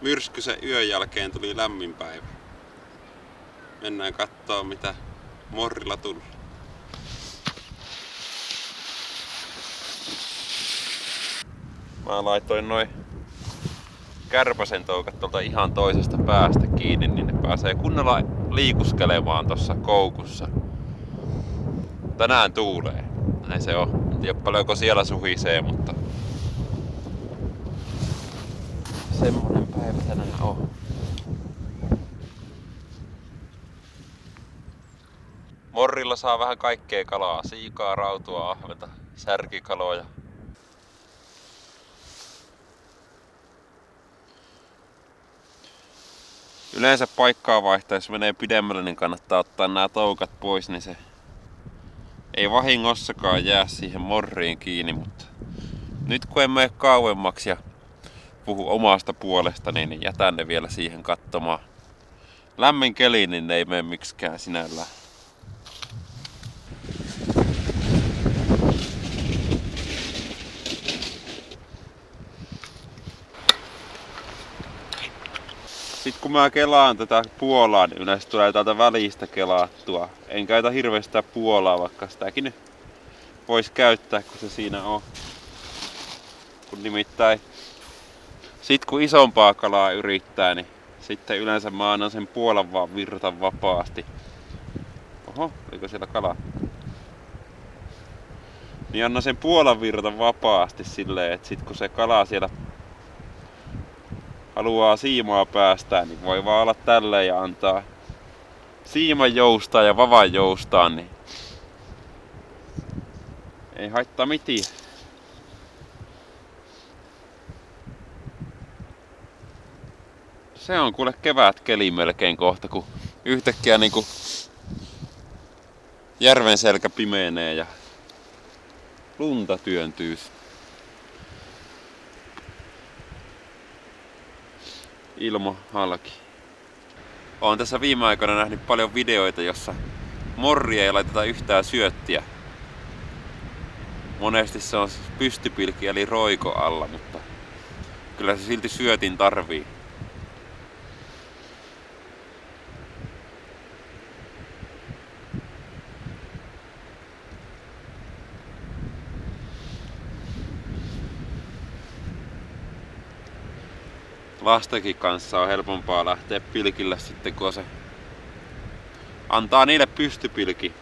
myrskyisen yön jälkeen tuli lämmin päivä. Mennään kattoo mitä morrilla tuli. Mä laitoin noin kärpäsen toukat tuolta ihan toisesta päästä kiinni, niin ne pääsee kunnolla liikuskelemaan tossa koukussa. Tänään tuulee. Näin se on. En tiedä paljonko siellä suhisee, mutta semmonen päivä tänään on. Morrilla saa vähän kaikkea kalaa. Siikaa, rautua, ahventa, särkikaloja. Yleensä paikkaa vaihtaa, jos menee pidemmälle, niin kannattaa ottaa nämä toukat pois, niin se ei vahingossakaan jää siihen morriin kiinni, mutta nyt kun en mene kauemmaksi ja puhu omasta puolestani, niin jätän ne vielä siihen katsomaan. Lämmin keli, niin ne ei mene miksikään sinällään. Sitten kun mä kelaan tätä puolaa, niin yleensä tulee täältä välistä kelaattua. En käytä hirveästi sitä puolaa, vaikka sitäkin nyt vois käyttää, kun se siinä on. Kun nimittäin sit kun isompaa kalaa yrittää, niin sitten yleensä mä annan sen puolan vaan virta vapaasti. Oho, oliko siellä kala? Niin annan sen puolan virta vapaasti silleen, että sit kun se kala siellä haluaa siimaa päästää, niin voi vaan olla tälleen ja antaa siiman joustaa ja vavan joustaa, niin ei haittaa mitään. Se on kuule kevätkeli melkein kohta, kun yhtäkkiä niinku järven selkä pimeenee ja lunta työntyy. Ilmo halki. Olen tässä viime aikoina nähnyt paljon videoita, jossa morria ei laiteta yhtään syöttiä. Monesti se on pystypilkki eli roiko alla, mutta kyllä se silti syötin tarvii. Lastenkin kanssa on helpompaa lähteä pilkille sitten, kun se antaa niille pystypilki.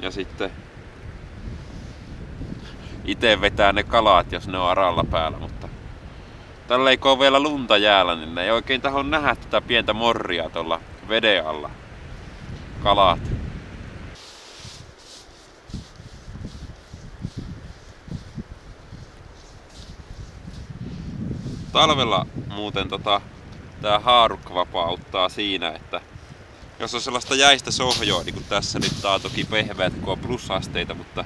Ja sitten itse vetää ne kalat, jos ne on aralla päällä, mutta tälleen kun on vielä lunta jäällä, niin ne ei oikein tahdo nähdä tätä pientä morria tuolla veden alla. Kalat. Talvella muuten tää haarukka vapauttaa siinä, että jos on sellaista jäistä sohjoa, niin kuin tässä nyt tää on toki pehmeät, kun on plusasteita, mutta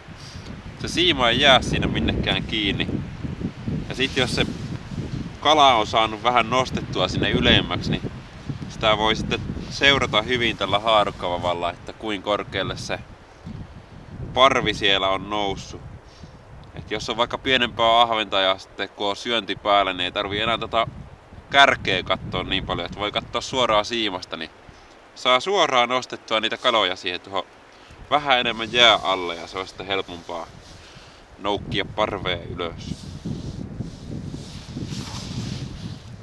se siima ei jää siinä minnekään kiinni. Ja sit jos se kala on saanut vähän nostettua sinne ylemmäksi, niin sitä voi sitten seurata hyvin tällä haarukkavavalla, että kuinka korkealle se parvi siellä on noussut. Et jos on vaikka pienempää ahventa ja sitten kun on syönti päällä, niin ei tarvii enää kärkeä katsoa niin paljon, että voi katsoa suoraan siimasta, niin saa suoraan nostettua niitä kaloja siihen tuohon vähän enemmän jää alle ja se on sitten helpompaa noukkia parvea ylös.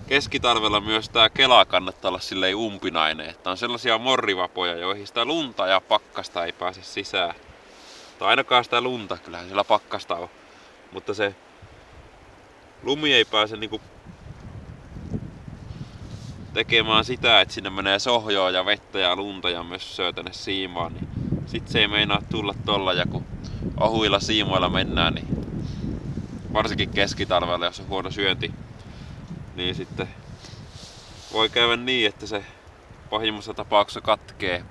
Keskitalvella myös tää kela kannattaa olla silleen umpinainen, että on sellaisia morrivapoja, joihin sitä lunta ja pakkasta ei pääse sisään. Tai ainakaan sitä lunta, kyllähän siellä pakkasta on. Mutta se lumi ei pääse niinku tekemään sitä, että sinne menee sohjoa ja vettä ja lunta ja mössöä tänne siimaan, niin sit se ei meinaa tulla tolla, ja kun ohuilla siimoilla mennään, niin varsinkin keskitalvella, jos on huono syönti, niin sitten voi käydä niin, että se pahimmassa tapauksessa katkee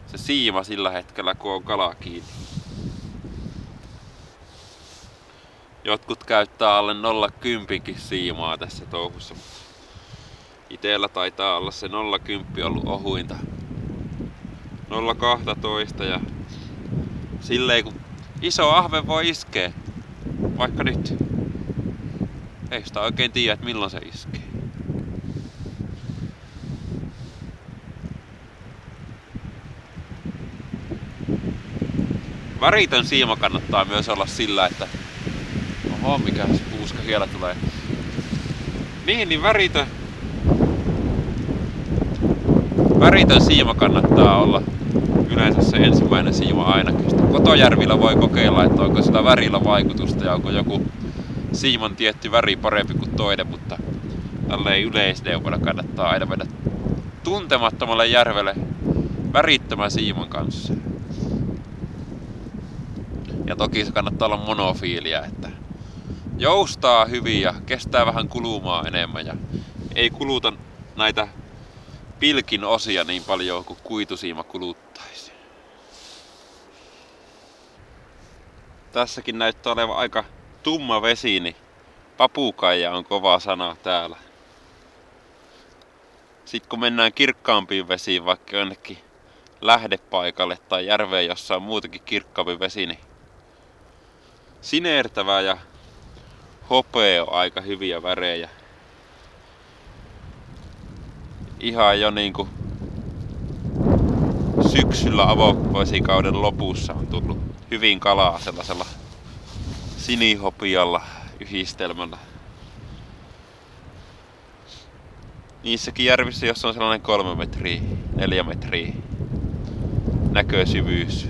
se siima sillä hetkellä, kun on kala kiinni. Jotkut käyttää alle 0,10 siimaa tässä touhussa, mutta itellä taitaa olla se 0,10 ollut ohuinta. 0,12 ja silleen kun iso ahve voi iskeä, vaikka nyt Ei sitä oikein tiedä, että milloin se iskee. Väritön siima kannattaa myös olla sillä, että... Oho, mikä se puuska siellä tulee. Niin väritön siima kannattaa olla yleensä se ensimmäinen siima ainakin. Sitten Kotojärvillä voi kokeilla, että onko sillä värillä vaikutusta ja onko joku siiman tietty väri parempi kuin toinen, mutta tälleen yleisneuvona kannattaa aina mennä tuntemattomalle järvelle värittömän siiman kanssa. Ja toki se kannattaa olla monofiilia, että joustaa hyvin ja kestää vähän kulumaa enemmän ja ei kuluta näitä pilkin osia niin paljon kuin kuitusiima kuluttaisi. Tässäkin näyttää olevan aika tumma vesi, niin papukaija on kova sana täällä. Sitten kun mennään kirkkaampiin vesiin, vaikka jonnekin lähdepaikalle tai järveen, jossa on muutenkin kirkkaampi vesi, niin sinertävä ja hopea on aika hyviä värejä. Ihan jo niinku syksyllä avovesikauden lopussa on tullut hyvin kalaa sellaisella sinihopialla yhdistelmällä. Niissäkin järvissä, jossa on sellainen 3 metriä, 4 metriä näkösyvyys.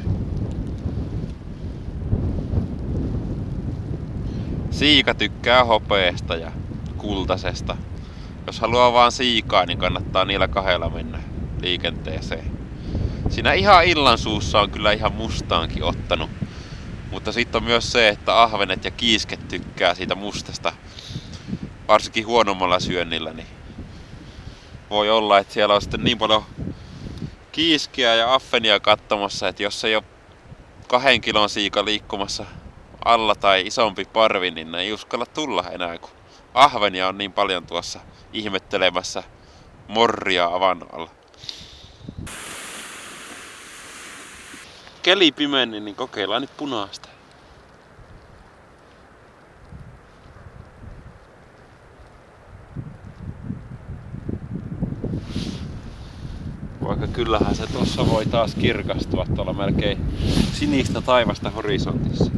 Siika tykkää hopeesta ja kultasesta. Jos haluaa vaan siikaa, niin kannattaa niillä kahdella mennä liikenteeseen. Siinä ihan illan suussa on kyllä ihan mustaankin ottanut. Mutta sitten on myös se, että ahvenet ja kiisket tykkää siitä mustasta. Varsinkin huonommalla syönnillä, niin voi olla, että siellä on sitten niin paljon kiiskiä ja ahvenia katsomassa, että jos ei ole 2 kilon siika liikkumassa alla tai isompi parvi, niin ne ei uskalla tulla enää, kun ahvenia on niin paljon tuossa ihmettelemässä morria avannon alla. Keli pimeni, niin kokeillaan nyt punaista. Vaikka kyllähän se tossa voi taas kirkastua tuolla melkein sinistä taivasta horisontissa.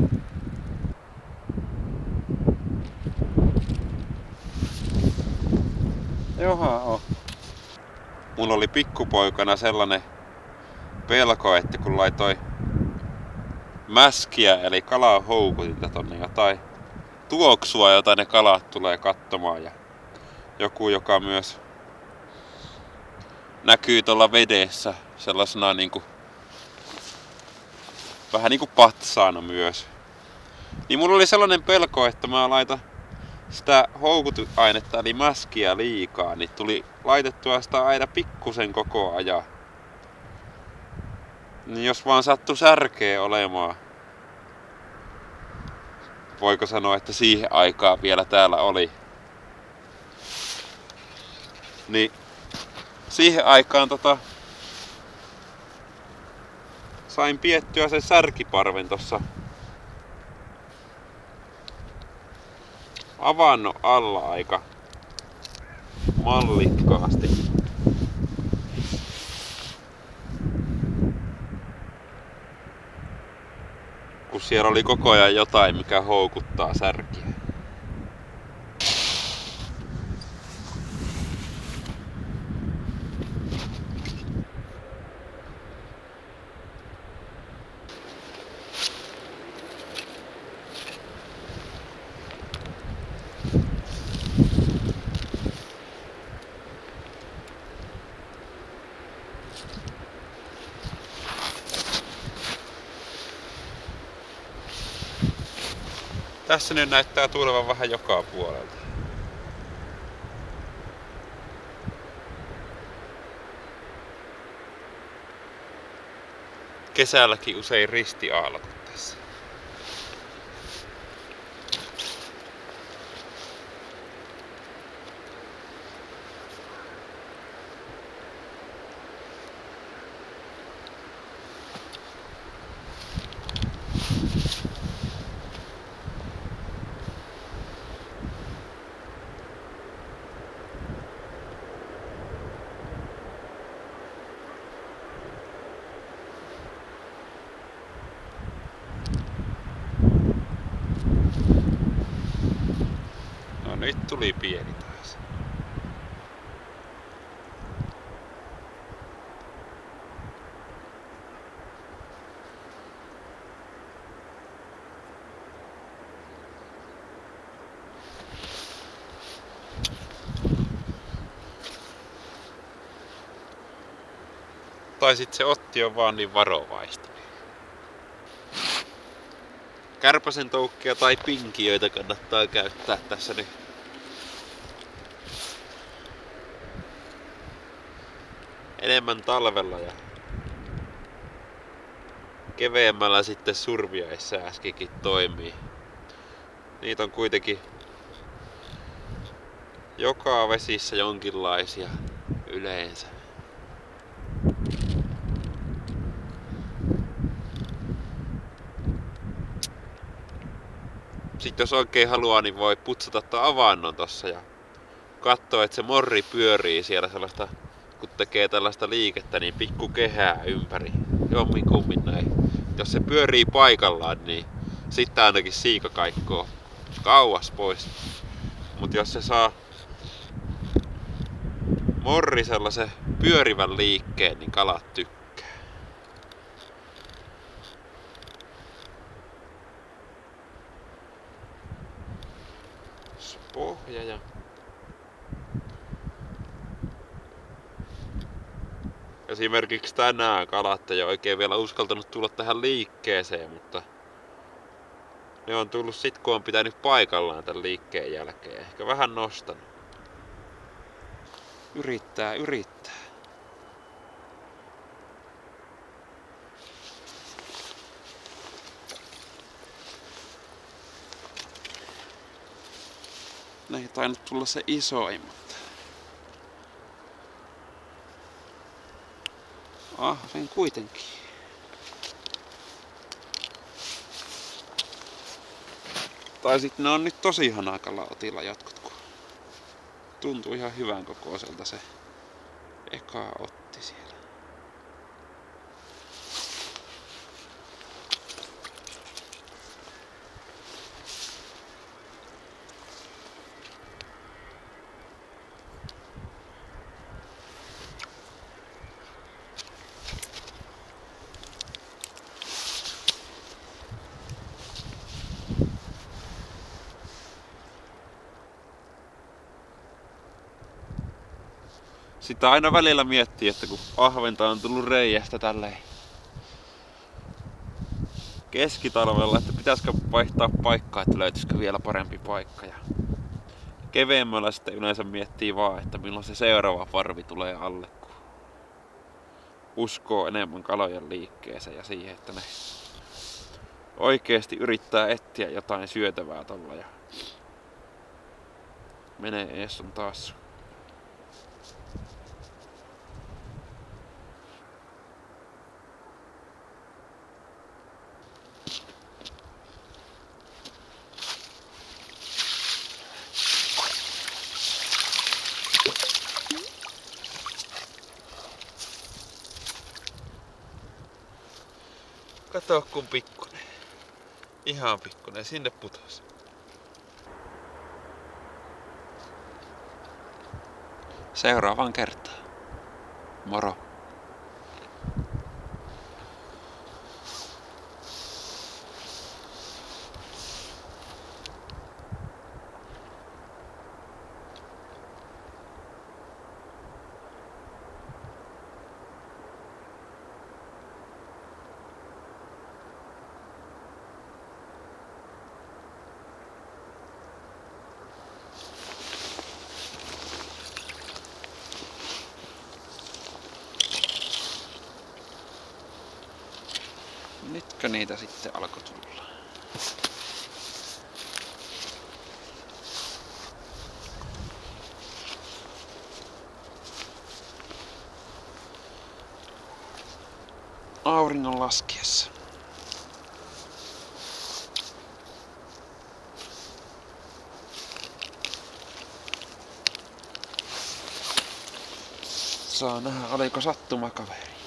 Joha on. Mulla oli pikkupoikana sellainen pelko, että kun laitoi mäskiä eli kalahoukutinta tonne jotain tuoksua, jota ne kalat tulee katsomaan ja joku, joka myös näkyy tuolla vedessä sellaisena niinku vähän niinku patsaana myös. Niin mulla oli sellainen pelko, että mä laitan sitä houkutusainetta eli mäskiä liikaa, niin tuli laitettua sitä aina pikkusen koko ajan. Niin jos vaan sattui särkeä olemaan, voiko sanoa, että siihen aikaan vielä täällä oli, niin siihen aikaan sain piettyä sen särkiparven tossa avannon alla aika mallikkaasti. Kun siellä oli koko ajan jotain, mikä houkuttaa särkiä. Tässä nyt näyttää tulevan vähän joka puolelta. Kesälläkin usein ristiaallot tässä. tuli pieni taas. Tai sit se otti on vaan niin varovaista. Kärpäsen toukkia tai pinkiöitä kannattaa käyttää tässä nyt. Enemmän talvella ja keveemmällä sitten surviaissääskikin toimii. Niitä on kuitenkin joka vesissä jonkinlaisia yleensä. Sitten jos oikein haluaa, niin voi putsata tuon avannon tossa ja katsoa, että se morri pyörii siellä sellaista, kun tekee tällaista liikettä, niin pikku kehää ympäri. Jomminkummin näin. Jos se pyörii paikallaan, niin sitten ainakin siika kaikkoo kauas pois. Mut jos se saa morri sellaisen pyörivän liikkeen, niin kalat tykkää. Pohja ja esimerkiksi tänään kalat ei ole oikein vielä uskaltanut tulla tähän liikkeeseen, mutta ne on tullut sit kun on pitänyt paikallaan tämän liikkeen jälkeen. Ehkä vähän nostanut. Yrittää. Ne ei tainnut tulla se isoin, mutta sen kuitenkin. Tai sit ne on nyt tosi hanakalla otilla jotkut, kun tuntuu ihan hyvän kokoiselta se eka otti siellä. Sitä aina välillä miettii, että kun ahventa on tullut reiästä tälleen keskitalvella, että pitäisikö vaihtaa paikkaa, että löytyisikö vielä parempi paikka. Ja keveemmällä sitten yleensä miettii vaan, että milloin se seuraava parvi tulee alle, kun uskoo enemmän kalojen liikkeeseen ja siihen, että ne oikeesti yrittää etsiä jotain syötävää tolla ja menee ees on taas. Kato kun pikkunen. Ihan pikkunen. Sinne putos. Seuraavaan kertaan. Moro. Nytkö niitä sitten alkoi tulla? Auringon laskiessa. Saa nähdä, oliko sattuma kaveri.